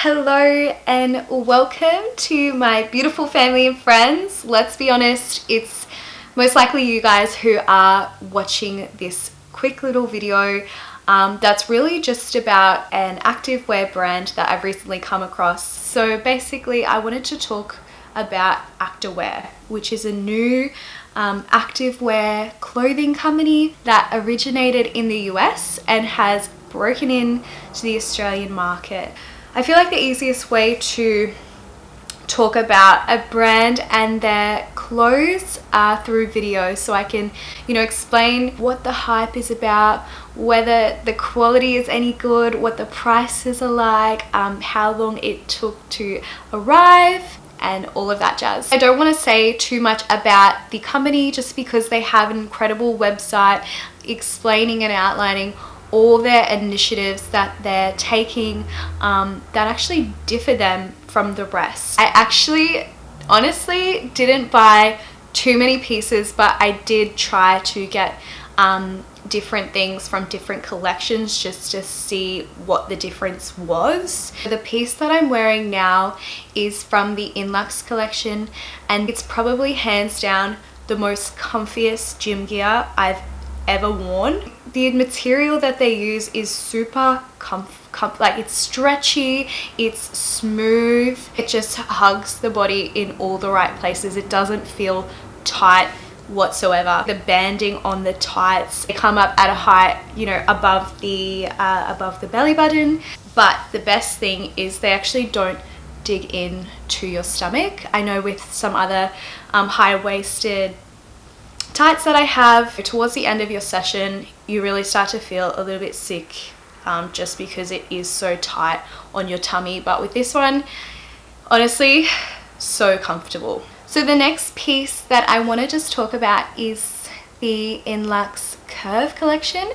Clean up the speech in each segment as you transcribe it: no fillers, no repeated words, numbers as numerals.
Hello and welcome to my beautiful family and friends. Let's be honest, it's most likely you guys who are watching this quick little video that's really just about an activewear brand that I've recently come across. So basically I wanted to talk about ACTA, which is a new activewear clothing company that originated in the US and has broken in to the Australian market. I feel like the easiest way to talk about a brand and their clothes are through video, so I can, explain what the hype is about, whether the quality is any good, what the prices are like, how long it took to arrive, and all of that jazz. I don't want to say too much about the company just because they have an incredible website explaining and outlining all their initiatives that they're taking that actually differ them from the rest. I actually honestly didn't buy too many pieces, but I did try to get different things from different collections just to see what the difference was. The piece that I'm wearing now is from the Inlux collection, and it's probably hands down the most comfiest gym gear I've ever worn. The material that they use is super like it's stretchy, it's smooth, it just hugs the body in all the right places. It doesn't feel tight whatsoever. The banding on the tights, they come up at a height, above the belly button. But the best thing is they actually don't dig in to your stomach. I know with some other high-waisted tights that I have, towards the end of your session you really start to feel a little bit sick just because it is so tight on your tummy. But with this one, honestly, so comfortable. So the next piece that I want to just talk about is the Inlux Curve collection.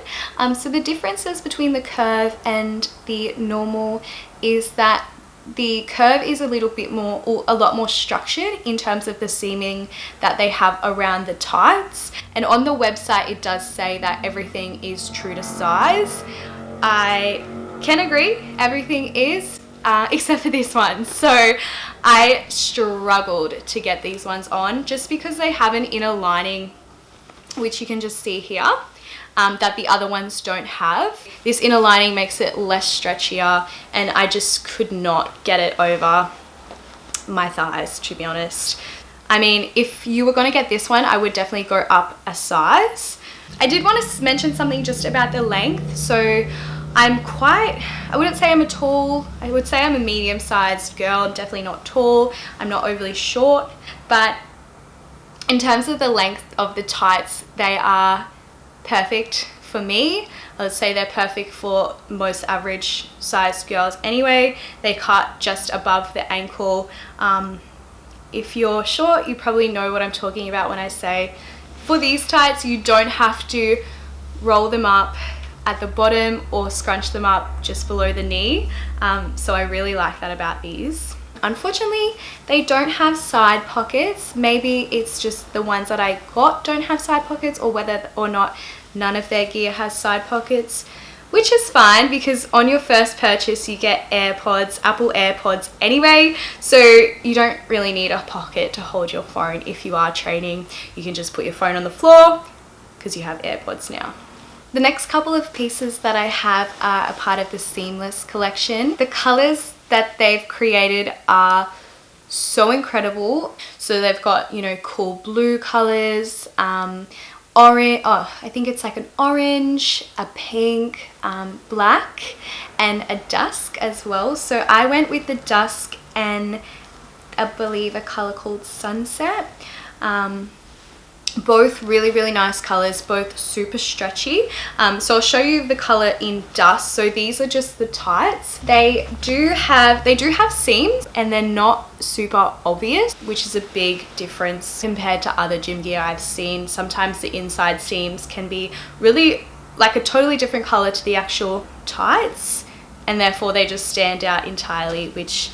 So the differences between the Curve and the normal is that the Curve is a lot more structured in terms of the seaming that they have around the tights. And on the website it does say that everything is true to size. I can agree, everything is, except for this one. So I struggled to get these ones on just because they have an inner lining, which you can just see here. That the other ones don't have. This inner lining makes it less stretchier, and I just could not get it over my thighs, to be honest. I mean, if you were going to get this one, I would definitely go up a size. I did want to mention something just about the length. So I wouldn't say I'm a tall, I would say I'm a medium-sized girl. I'm definitely not tall, I'm not overly short, but in terms of the length of the tights, they are perfect for me. I would say they're perfect for most average sized girls anyway. They cut just above the ankle. If you're short, you probably know what I'm talking about when I say for these tights you don't have to roll them up at the bottom or scrunch them up just below the knee. So I really like that about these. Unfortunately, they don't have side pockets. Maybe it's just the ones that I got don't have side pockets, or whether or not none of their gear has side pockets, which is fine because on your first purchase you get AirPods, Apple AirPods anyway, so you don't really need a pocket to hold your phone. If you are training, you can just put your phone on the floor because you have AirPods now. The next couple of pieces that I have are a part of the Seamless collection. The colors that they've created are so incredible. So they've got, cool blue colors, orange, I think it's like an orange, a pink, black, and a dusk as well. So I went with the dusk and I believe a color called Sunset. Both really nice colors, both super stretchy. So I'll show you the color in dusk. So these are just the tights. They do have seams, and they're not super obvious, which is a big difference compared to other gym gear I've seen. Sometimes the inside seams can be really like a totally different color to the actual tights, and therefore they just stand out entirely, which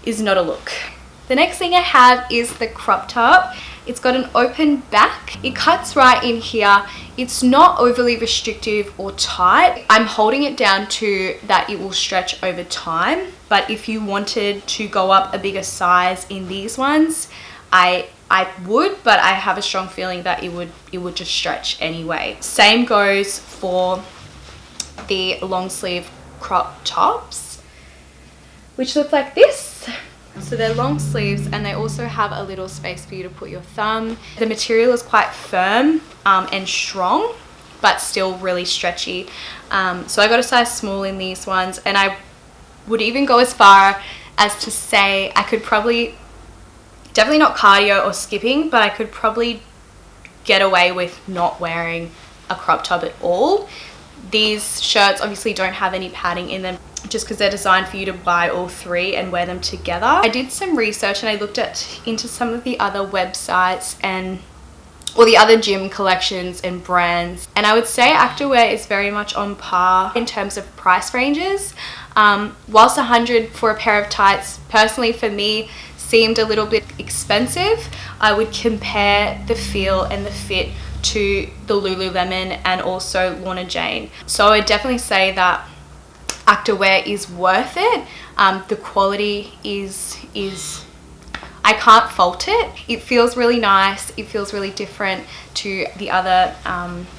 is not a look. The next thing I have is the crop top. It's got an open back. It cuts right in here. It's not overly restrictive or tight. I'm holding it down to that it will stretch over time. But if you wanted to go up a bigger size in these ones, I would, but I have a strong feeling that it would just stretch anyway. Same goes for the long sleeve crop tops, which look like this. So they're long sleeves and they also have a little space for you to put your thumb. The material is quite firm and strong, but still really stretchy. So I got a size small in these ones, and I would even go as far as to say I could probably, definitely not cardio or skipping, but I could probably get away with not wearing a crop top at all. These shirts obviously don't have any padding in them, just because they're designed for you to buy all three and wear them together. I did some research and I looked into some of the other websites or the other gym collections and brands, and I would say activewear is very much on par in terms of price ranges. Whilst $100 for a pair of tights, personally for me, seemed a little bit expensive, I would compare the feel and the fit to the Lululemon and also Lorna Jane. So I would definitely say that activewear is worth it. The quality is I can't fault it. It feels really nice. It feels really different to the other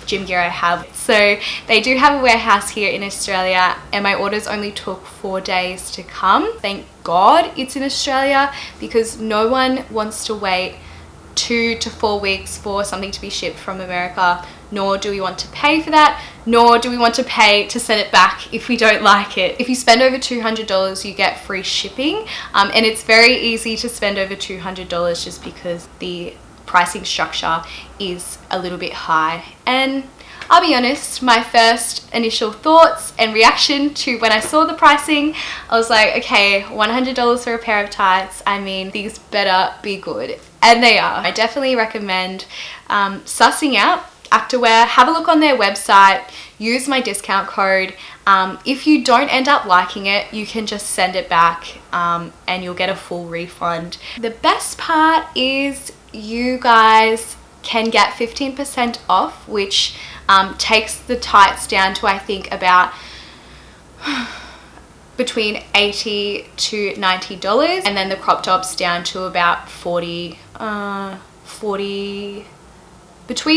gym gear I have. So they do have a warehouse here in Australia, and my orders only took 4 days to come. Thank God it's in Australia, because no one wants to wait 2 to 4 weeks for something to be shipped from America, nor do we want to pay for that, nor do we want to pay to send it back if we don't like it. If you spend over $200, you get free shipping, and it's very easy to spend over $200 just because the pricing structure is a little bit high. And I'll be honest, my first initial thoughts and reaction to when I saw the pricing, I was like, okay, $100 for a pair of tights, I mean, these better be good. And they are. I definitely recommend sussing out activewear. Have a look on their website, use my discount code. If you don't end up liking it, you can just send it back and you'll get a full refund. The best part is you guys can get 15% off, which takes the tights down to, I think, about between $80 to $90, and then the crop tops down to about between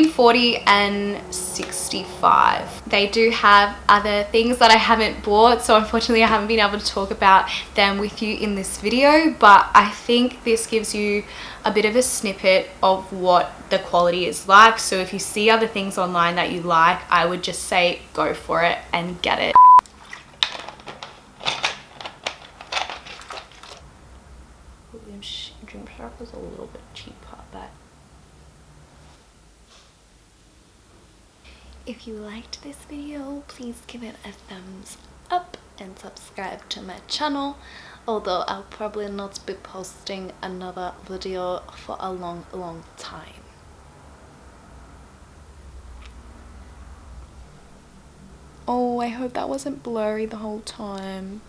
$40 and $65. They do have other things that I haven't bought, so unfortunately I haven't been able to talk about them with you in this video, but I think this gives you a bit of a snippet of what the quality is like. So if you see other things online that you like, I would just say go for it and get it. Gymshark was a little bit cheaper, but if you liked this video, please give it a thumbs up and subscribe to my channel, although I'll probably not be posting another video for a long time. Oh, I hope that wasn't blurry the whole time.